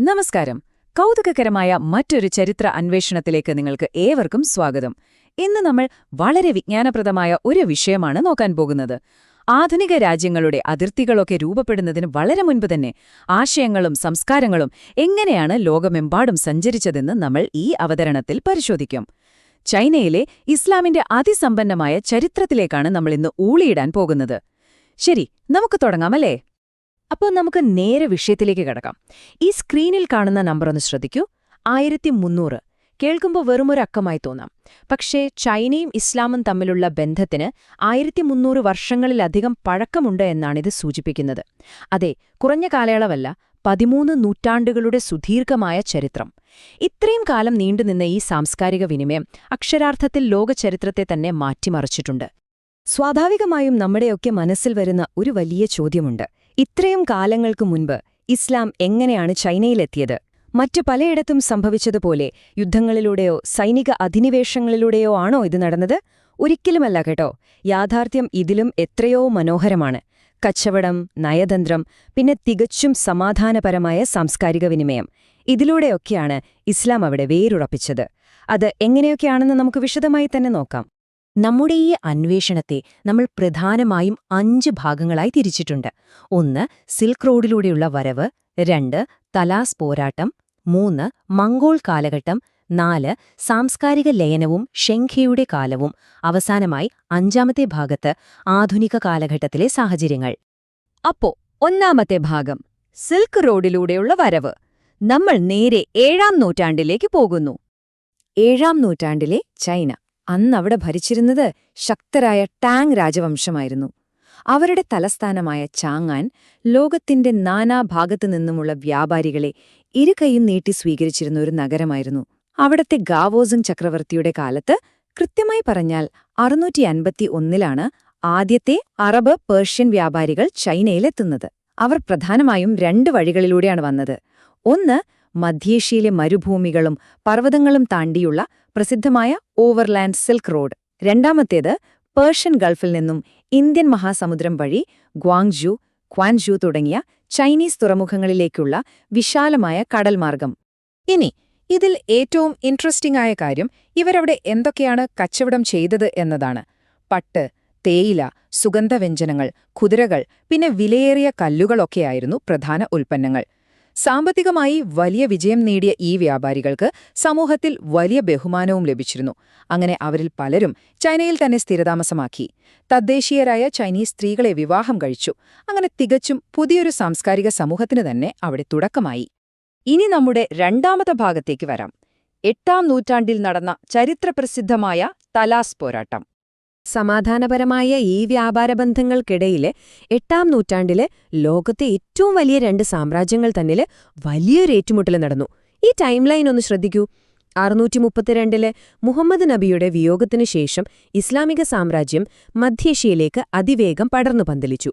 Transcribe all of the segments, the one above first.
നമസ്കാരം. കൗതുകകരമായ മറ്റൊരു ചരിത്ര അന്വേഷണത്തിലേക്ക് നിങ്ങൾക്ക് ഏവർക്കും സ്വാഗതം. ഇന്ന് നമ്മൾ വളരെ വിജ്ഞാനപ്രദമായ ഒരു വിഷയമാണ് നോക്കാൻ പോകുന്നത്. ആധുനിക രാജ്യങ്ങളുടെ അതിർത്തികളൊക്കെ രൂപപ്പെടുന്നതിന് വളരെ മുൻപ് തന്നെ ആശയങ്ങളും സംസ്കാരങ്ങളും എങ്ങനെയാണ് ലോകമെമ്പാടും സഞ്ചരിച്ചതെന്ന് നമ്മൾ ഈ അവതരണത്തിൽ പരിശോധിക്കും. ചൈനയിലെ ഇസ്ലാമിന്റെ അതിസമ്പന്നമായ ചരിത്രത്തിലേക്കാണ് നമ്മൾ ഇന്ന് ഊളിയിടാൻ പോകുന്നത്. ശരി, നമുക്ക് തുടങ്ങാമല്ലേ? അപ്പോൾ നമുക്ക് നേരെ വിഷയത്തിലേക്ക് കടക്കാം. ഈ സ്ക്രീനിൽ കാണുന്ന നമ്പർ ഒന്ന് ശ്രദ്ധിക്കൂ. 1300. കേൾക്കുമ്പോൾ വെറുമൊരു അക്കമായി തോന്നാം. പക്ഷേ ചൈനയും ഇസ്ലാമും തമ്മിലുള്ള ബന്ധത്തിന് 1300 വർഷങ്ങളിലധികം പഴക്കമുണ്ട് എന്നാണിത് സൂചിപ്പിക്കുന്നത്. അതെ, കുറഞ്ഞ കാലയളവല്ല, 13 നൂറ്റാണ്ടുകളുടെ സുദീർഘമായ ചരിത്രം. ഇത്രയും കാലം നീണ്ടുനിന്ന ഈ സാംസ്കാരിക വിനിമയം അക്ഷരാർത്ഥത്തിൽ ലോകചരിത്രത്തെ തന്നെ മാറ്റിമറിച്ചിട്ടുണ്ട്. സ്വാഭാവികമായും നമ്മുടെയൊക്കെ മനസ്സിൽ വരുന്ന ഒരു വലിയ ചോദ്യമുണ്ട്. ഇത്രയും കാലങ്ങൾക്കു മുൻപ് ഇസ്ലാം എങ്ങനെയാണ് ചൈനയിലെത്തിയത്? മറ്റു പലയിടത്തും സംഭവിച്ചതുപോലെ യുദ്ധങ്ങളിലൂടെയോ സൈനിക അധിനിവേശങ്ങളിലൂടെയോ ആണോ ഇത് നടന്നത്? ഒരിക്കലുമല്ല കേട്ടോ. യാഥാർത്ഥ്യം ഇതിലും എത്രയോ മനോഹരമാണ്. കച്ചവടം, നയതന്ത്രം, പിന്നെ തികച്ചും സമാധാനപരമായ സാംസ്കാരിക വിനിമയം. ഇതിലൂടെയൊക്കെയാണ് ഇസ്ലാം അവിടെ വേരുറപ്പിച്ചത്. അത് എങ്ങനെയൊക്കെയാണെന്ന് നമുക്ക് വിശദമായി തന്നെ നോക്കാം. നമ്മുടെ ഈ അന്വേഷണത്തെ നമ്മൾ പ്രധാനമായും 5 ഭാഗങ്ങളായി തിരിച്ചിട്ടുണ്ട്. 1. സിൽക്ക് റോഡിലൂടെയുള്ള വരവ്. 2. തലാസ് പോരാട്ടം. 3. മംഗോൾ കാലഘട്ടം. 4. സാംസ്കാരിക ലയനവും ഷെങ്ഖയുടെ കാലവും. അവസാനമായി 5ാമത്തെ ഭാഗത്ത് ആധുനിക കാലഘട്ടത്തിലെ സാഹചര്യങ്ങൾ. അപ്പോ 1ാമത്തെ ഭാഗം, സിൽക്ക് റോഡിലൂടെയുള്ള വരവ്. നമ്മൾ നേരെ 7ാം നൂറ്റാണ്ടിലേക്ക് പോകുന്നു. 7ാം നൂറ്റാണ്ടിലെ ചൈന. അന്നവിടെ ഭരിച്ചിരുന്നത് ശക്തരായ ടാങ് രാജവംശമായിരുന്നു. അവരുടെ തലസ്ഥാനമായ ചാങ്ങാൻ ലോകത്തിന്റെ നാനാഭാഗത്തു നിന്നുമുള്ള വ്യാപാരികളെ ഇരുകൈയും നീട്ടി സ്വീകരിച്ചിരുന്ന ഒരു നഗരമായിരുന്നു. അവിടത്തെ ഗാവോസിംഗ് ചക്രവർത്തിയുടെ കാലത്ത്, കൃത്യമായി പറഞ്ഞാൽ 651-ലാണ് ആദ്യത്തെ അറബ് പേർഷ്യൻ വ്യാപാരികൾ ചൈനയിലെത്തുന്നത്. അവർ പ്രധാനമായും 2 വഴികളിലൂടെയാണ് വന്നത്. ഒന്ന്, മധ്യേഷ്യയിലെ മരുഭൂമികളും പർവ്വതങ്ങളും താണ്ടിയുള്ള പ്രസിദ്ധമായ ഓവർലാൻഡ് സിൽക്ക് റോഡ്. രണ്ടാമത്തേത്, പേർഷ്യൻ ഗൾഫിൽ നിന്നും ഇന്ത്യൻ മഹാസമുദ്രം വഴി ഗ്വാങ്ജു, ക്വാൻജു തുടങ്ങിയ ചൈനീസ് തുറമുഖങ്ങളിലേക്കുള്ള വിശാലമായ കടൽമാർഗം. ഇനി ഇതിൽ ഏറ്റവും ഇൻട്രസ്റ്റിംഗ് ആയ കാര്യം ഇവരവിടെ എന്തൊക്കെയാണ് കച്ചവടം ചെയ്തത് എന്നതാണ്. പട്ട്, തേയില, സുഗന്ധവ്യഞ്ജനങ്ങൾ, കുതിരകൾ, പിന്നെ വിലയേറിയ കല്ലുകളൊക്കെയായിരുന്നു പ്രധാന ഉൽപ്പന്നങ്ങൾ. സാമ്പത്തികമായി വലിയ വിജയം നേടിയ ഈ വ്യാപാരികൾക്ക് സമൂഹത്തിൽ വലിയ ബഹുമാനവും ലഭിച്ചിരുന്നു. അങ്ങനെ അവരിൽ പലരും ചൈനയിൽ തന്നെ സ്ഥിരതാമസമാക്കി. തദ്ദേശീയരായ ചൈനീസ് സ്ത്രീകളെ വിവാഹം കഴിച്ചു. അങ്ങനെ തികച്ചും പുതിയൊരു സാംസ്കാരിക സമൂഹത്തിന് തന്നെ അവിടെ തുടക്കമായി. ഇനി നമ്മുടെ 2ാമത്തെ ഭാഗത്തേക്ക് വരാം. 8ാം നൂറ്റാണ്ടിൽ നടന്ന ചരിത്രപ്രസിദ്ധമായ തലാസ് പോരാട്ടം. സമാധാനപരമായ ഈ വ്യാപാരബന്ധങ്ങൾക്കിടയിലെ 8ാം നൂറ്റാണ്ടിലെ ലോകത്തെ ഏറ്റവും വലിയ 2 സാമ്രാജ്യങ്ങൾ തമ്മിൽ വലിയൊരു ഏറ്റുമുട്ടൽ നടന്നു. ഈ ടൈം ലൈൻ ഒന്ന് ശ്രദ്ധിക്കൂ. 632-ലെ മുഹമ്മദ് നബിയുടെ വിയോഗത്തിനു ശേഷം ഇസ്ലാമിക സാമ്രാജ്യം മധ്യേഷ്യയിലേക്ക് അതിവേഗം പടർന്നു പന്തലിച്ചു.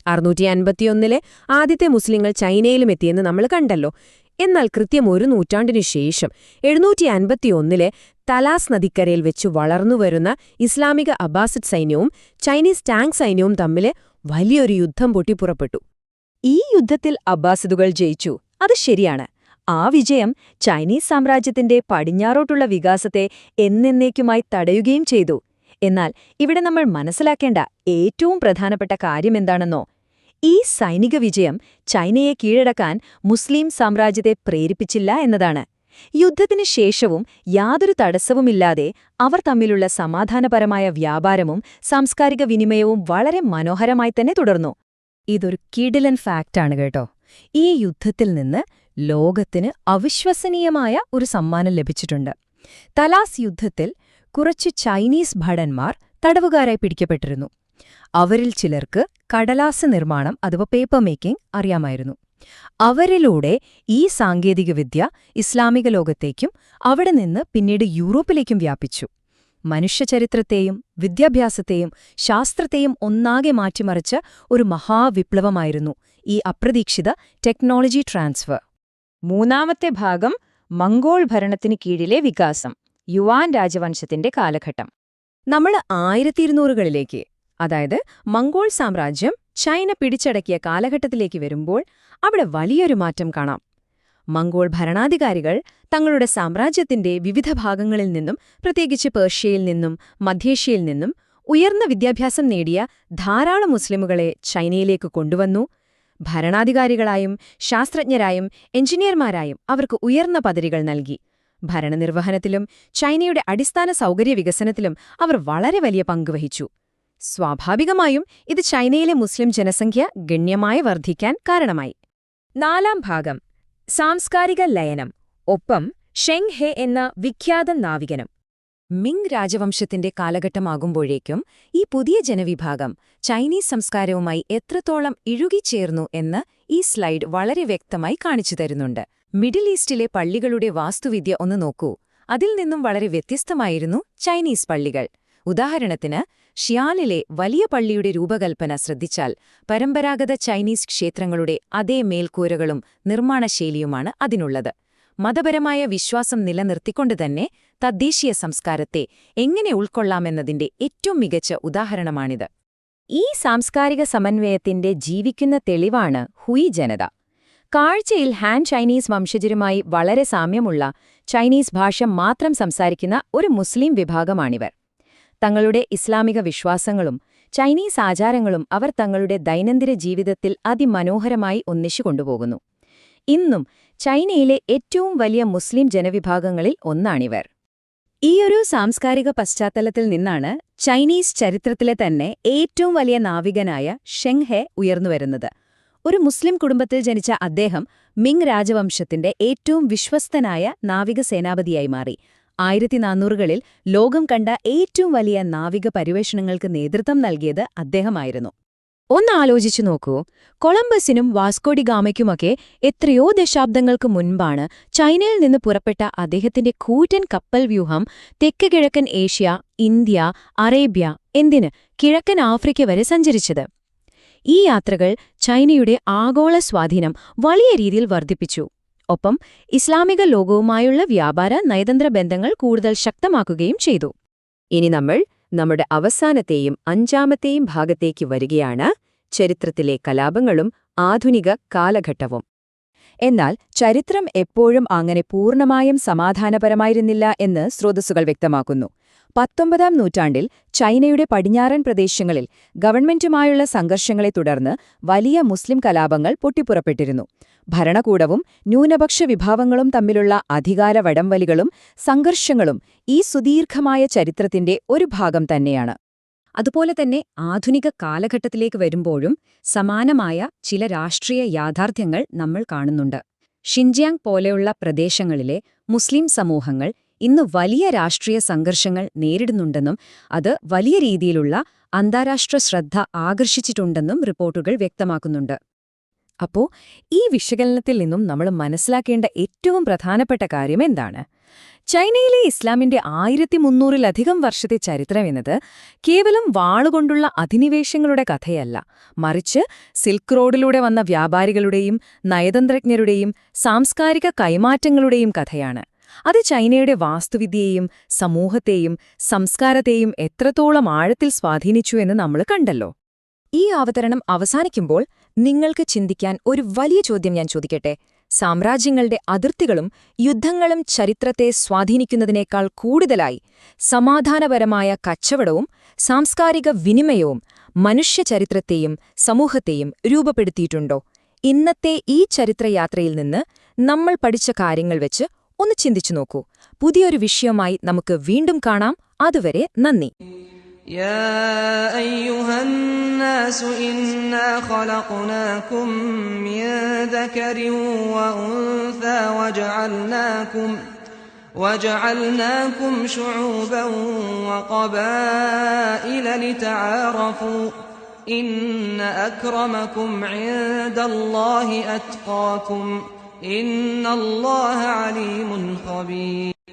651-ലെ ആദ്യത്തെ മുസ്ലിങ്ങൾ ചൈനയിലും എത്തിയെന്ന് നമ്മൾ കണ്ടല്ലോ. എന്നാൽ കൃത്യം 1 നൂറ്റാണ്ടിനു ശേഷം 751-ലെ തലാസ് നദിക്കരയിൽ വെച്ച് വളർന്നുവരുന്ന ഇസ്ലാമിക അബ്ബാസിഡ് സൈന്യവും ചൈനീസ് ടാങ് സൈന്യവും തമ്മിൽ വലിയൊരു യുദ്ധം പൊട്ടിപ്പുറപ്പെട്ടു. ഈ യുദ്ധത്തിൽ അബ്ബാസിദുകൾ ജയിച്ചു, അത് ശരിയാണ്. ആ വിജയം ചൈനീസ് സാമ്രാജ്യത്തിന്റെ പടിഞ്ഞാറോട്ടുള്ള വികാസത്തെ എന്നേക്കുമായി തടയുകയും ചെയ്തു. എന്നാൽ ഇവിടെ നമ്മൾ മനസ്സിലാക്കേണ്ട ഏറ്റവും പ്രധാനപ്പെട്ട കാര്യമെന്താണെന്നോ? ഈ സൈനിക വിജയം ചൈനയെ കീഴടക്കാൻ മുസ്ലിം സാമ്രാജ്യത്തെ പ്രേരിപ്പിച്ചില്ല എന്നതാണ്. യുദ്ധത്തിനു ശേഷവും യാതൊരു തടസ്സവുമില്ലാതെ അവർ തമ്മിലുള്ള സമാധാനപരമായ വ്യാപാരവും സാംസ്കാരിക വിനിമയവും വളരെ മനോഹരമായി തന്നെ തുടർന്നു. ഇതൊരു കിടിലൻ ഫാക്റ്റാണ് കേട്ടോ. ഈ യുദ്ധത്തിൽ നിന്ന് ലോകത്തിന് അവിശ്വസനീയമായ ഒരു സമ്മാനം ലഭിച്ചിട്ടുണ്ട്. തലാസ് യുദ്ധത്തിൽ കുറച്ച് ചൈനീസ് ഭടന്മാർ തടവുകാരായി പിടിക്കപ്പെട്ടിരുന്നു. അവരിൽ ചിലർക്ക് കടലാസ് നിർമ്മാണം അഥവാ പേപ്പർ മേക്കിംഗ് അറിയാമായിരുന്നു. അവരിലൂടെ ഈ സാങ്കേതികവിദ്യ ഇസ്ലാമിക ലോകത്തേക്കും അവിടെ നിന്ന് പിന്നീട് യൂറോപ്പിലേക്കും വ്യാപിച്ചു. മനുഷ്യചരിത്രത്തെയും വിദ്യാഭ്യാസത്തെയും ശാസ്ത്രത്തെയും ഒന്നാകെ മാറ്റിമറിച്ച ഒരു മഹാവിപ്ലവമായിരുന്നു ഈ അപ്രതീക്ഷിത ടെക്നോളജി ട്രാൻസ്ഫർ. 3ാമത്തെ ഭാഗം, മംഗോൾ ഭരണത്തിനു കീഴിലെ വികാസം, യുവാൻ രാജവംശത്തിന്റെ കാലഘട്ടം. നമ്മൾ 1200-കളിലേക്ക്, അതായത് മംഗോൾ സാമ്രാജ്യം ചൈന പിടിച്ചടക്കിയ കാലഘട്ടത്തിലേക്ക് വരുമ്പോൾ അവിടെ വലിയൊരു മാറ്റം കാണാം. മംഗോൾ ഭരണാധികാരികൾ തങ്ങളുടെ സാമ്രാജ്യത്തിന്റെ വിവിധ ഭാഗങ്ങളിൽ നിന്നും, പ്രത്യേകിച്ച് പേർഷ്യയിൽ നിന്നും മധ്യേഷ്യയിൽ നിന്നും ഉയർന്ന വിദ്യാഭ്യാസം നേടിയ ധാരാളം മുസ്ലിമുകളെ ചൈനയിലേക്ക് കൊണ്ടുവന്നു. ഭരണാധികാരികളായും ശാസ്ത്രജ്ഞരായും എഞ്ചിനീയർമാരായും അവർക്ക് ഉയർന്ന പദവികൾ നൽകി. ഭരണനിർവഹണത്തിലും ചൈനയുടെ അടിസ്ഥാന സൗകര്യ വികസനത്തിലും അവർ വളരെ വലിയ പങ്കുവഹിച്ചു. സ്വാഭാവികമായും ഇത് ചൈനയിലെ മുസ്ലിം ജനസംഖ്യ ഗണ്യമായി വർദ്ധിക്കാൻ കാരണമായി. 4ാം ഭാഗം സാംസ്കാരിക ലയനം, ഒപ്പം ഷെങ് ഹെ എന്ന വിഖ്യാത നാവികനും. മിങ് രാജവംശത്തിന്റെ കാലഘട്ടമാകുമ്പോഴേക്കും ഈ പുതിയ ജനവിഭാഗം ചൈനീസ് സംസ്കാരവുമായി എത്രത്തോളം ഇഴുകിച്ചേർന്നു എന്ന് ഈ സ്ലൈഡ് വളരെ വ്യക്തമായി കാണിച്ചു തരുന്നുണ്ട്. മിഡിൽ ഈസ്റ്റിലെ പള്ളികളുടെ വാസ്തുവിദ്യ ഒന്ന് നോക്കൂ. അതിൽ നിന്നും വളരെ വ്യത്യസ്തമായിരുന്നു ചൈനീസ് പള്ളികൾ. ഉദാഹരണത്തിന് ഷിയാനിലെ വലിയ പള്ളിയുടെ രൂപകൽപ്പന ശ്രദ്ധിച്ചാൽ പരമ്പരാഗത ചൈനീസ് ക്ഷേത്രങ്ങളുടെ അതേ മേൽക്കൂരകളും നിർമ്മാണശൈലിയുമാണ് അതിനുള്ളത്. മതപരമായ വിശ്വാസം നിലനിർത്തിക്കൊണ്ടുതന്നെ തദ്ദേശീയ സംസ്കാരത്തെ എങ്ങനെ ഉൾക്കൊള്ളാമെന്നതിന്റെ ഏറ്റവും മികച്ച ഉദാഹരണമാണിത്. ഈ സാംസ്കാരിക സമന്വയത്തിന്റെ ജീവിക്കുന്ന തെളിവാണ് ഹുയി ജനത. കാഴ്ചയിൽ ഹാൻ ചൈനീസ് വംശജരുമായി വളരെ സാമ്യമുള്ള ചൈനീസ് ഭാഷ മാത്രം സംസാരിക്കുന്ന ഒരു മുസ്ലിം വിഭാഗമാണിവർ. തങ്ങളുടെ ഇസ്ലാമിക വിശ്വാസങ്ങളും ചൈനീസ് ആചാരങ്ങളും അവർ തങ്ങളുടെ ദൈനംദിന ജീവിതത്തിൽ അതിമനോഹരമായി ഒന്നിച്ചു കൊണ്ടുപോകുന്നു. ഇന്നും ചൈനയിലെ ഏറ്റവും വലിയ മുസ്ലിം ജനവിഭാഗങ്ങളിൽ ഒന്നാണിവർ. ഈയൊരു സാംസ്കാരിക പശ്ചാത്തലത്തിൽ നിന്നാണ് ചൈനീസ് ചരിത്രത്തിലെ തന്നെ ഏറ്റവും വലിയ നാവികനായ ഷെങ് ഹെ ഉയർന്നുവരുന്നത്. ഒരു മുസ്ലിം കുടുംബത്തിൽ ജനിച്ച അദ്ദേഹം മിങ് രാജവംശത്തിന്റെ ഏറ്റവും വിശ്വസ്തനായ നാവിക സേനാപതിയായി മാറി. 1400കളിൽ ലോകം കണ്ട ഏറ്റവും വലിയ നാവിക പര്യവേഷണങ്ങൾക്ക് നേതൃത്വം നൽകിയത് അദ്ദേഹമായിരുന്നു. ഒന്നാലോചിച്ചു നോക്കൂ, കൊളംബസിനും വാസ്കോഡിഗാമയ്ക്കുമൊക്കെ എത്രയോ ദശാബ്ദങ്ങൾക്ക് മുൻപാണ് ചൈനയിൽ നിന്ന് പുറപ്പെട്ട അദ്ദേഹത്തിന്റെ കൂറ്റൻ കപ്പൽ വ്യൂഹം തെക്ക് കിഴക്കൻ ഏഷ്യ, ഇന്ത്യ, അറേബ്യ, എന്തിന് കിഴക്കൻ ആഫ്രിക്ക വരെ സഞ്ചരിച്ചത്. ഈ യാത്രകൾ ചൈനയുടെ ആഗോള സ്വാധീനം വലിയ രീതിയിൽ വർദ്ധിപ്പിച്ചു. ഒപ്പം ഇസ്ലാമിക ലോകവുമായുള്ള വ്യാപാര നയതന്ത്ര ബന്ധങ്ങൾ കൂടുതൽ ശക്തമാക്കുകയും ചെയ്തു. ഇനി നമ്മൾ നമ്മുടെ അവസാനത്തെയും 5ാമത്തെയും ഭാഗത്തേക്ക് വരികയാണ്, ചരിത്രത്തിലെ കലാപങ്ങളും ആധുനിക കാലഘട്ടവും. എന്നാൽ ചരിത്രം എപ്പോഴും അങ്ങനെ പൂർണ്ണമായും സമാധാനപരമായിരുന്നില്ല എന്ന് സ്രോതസ്സുകൾ വ്യക്തമാക്കുന്നു. 19ാം നൂറ്റാണ്ടിൽ ചൈനയുടെ പടിഞ്ഞാറൻ പ്രദേശങ്ങളിൽ ഗവൺമെന്റുമായുള്ള സംഘർഷങ്ങളെ തുടർന്ന് വലിയ മുസ്ലിം കലാപങ്ങൾ പൊട്ടിപ്പുറപ്പെട്ടിരുന്നു. ഭരണകൂടവും ന്യൂനപക്ഷ വിഭാഗങ്ങളും തമ്മിലുള്ള അധികാര വടംവലികളും സംഘർഷങ്ങളും ഈ സുദീർഘമായ ചരിത്രത്തിന്റെ ഒരു ഭാഗം തന്നെയാണ്. അതുപോലെ തന്നെ ആധുനിക കാലഘട്ടത്തിലേക്ക് വരുമ്പോഴും സമാനമായ ചില രാഷ്ട്രീയ യാഥാർത്ഥ്യങ്ങൾ നമ്മൾ കാണുന്നുണ്ട്. ഷിൻജിയാങ് പോലെയുള്ള പ്രദേശങ്ങളിലെ മുസ്ലിം സമൂഹങ്ങൾ ഇന്ന് വലിയ രാഷ്ട്രീയ സംഘർഷങ്ങൾ നേരിടുന്നുണ്ടെന്നും അത് വലിയ രീതിയിലുള്ള അന്താരാഷ്ട്ര ശ്രദ്ധ ആകർഷിച്ചിട്ടുണ്ടെന്നും റിപ്പോർട്ടുകൾ വ്യക്തമാക്കുന്നുണ്ട്. അപ്പോ ഈ വിശകലനത്തിൽ നിന്നും നമ്മൾ മനസ്സിലാക്കേണ്ട ഏറ്റവും പ്രധാനപ്പെട്ട കാര്യം എന്താണ്? ചൈനയിലെ ഇസ്ലാമിന്റെ 1300-ലധികം വർഷത്തെ ചരിത്രമെന്നത് കേവലം വാളുകൊണ്ടുള്ള അധിനിവേശങ്ങളുടെ കഥയല്ല, മറിച്ച് സിൽക്ക് റോഡിലൂടെ വന്ന വ്യാപാരികളുടെയും നയതന്ത്രജ്ഞരുടെയും സാംസ്കാരിക കൈമാറ്റങ്ങളുടെയും കഥയാണ്. അത് ചൈനയുടെ വാസ്തുവിദ്യയെയും സമൂഹത്തെയും സംസ്കാരത്തെയും എത്രത്തോളം ആഴത്തിൽ സ്വാധീനിച്ചു എന്ന് നമ്മൾ കണ്ടല്ലോ. ഈ അവതരണം അവസാനിക്കുമ്പോൾ നിങ്ങൾക്ക് ചിന്തിക്കാൻ ഒരു വലിയ ചോദ്യം ഞാൻ ചോദിക്കട്ടെ. സാമ്രാജ്യങ്ങളുടെ അതിർത്തികളും യുദ്ധങ്ങളും ചരിത്രത്തെ സ്വാധീനിക്കുന്നതിനേക്കാൾ കൂടുതലായി സമാധാനപരമായ കച്ചവടവും സാംസ്കാരിക വിനിമയവും മനുഷ്യചരിത്രത്തെയും സമൂഹത്തെയും രൂപപ്പെടുത്തിയിട്ടുണ്ടോ? ഇന്നത്തെ ഈ ചരിത്രയാത്രയിൽ നിന്ന് നമ്മൾ പഠിച്ച കാര്യങ്ങൾ വെച്ച് ഒന്ന് ചിന്തിച്ചു നോക്കൂ. പുതിയൊരു വിഷയവുമായി നമുക്ക് വീണ്ടും കാണാം. അതുവരെ നന്ദി. يا أيها الناس إنا خلقناكم من ذكر وأنثى وجعلناكم شعوبا وقبائل لتعارفوا إن أكرمكم عند الله أتقاكم إن الله عليم خبير.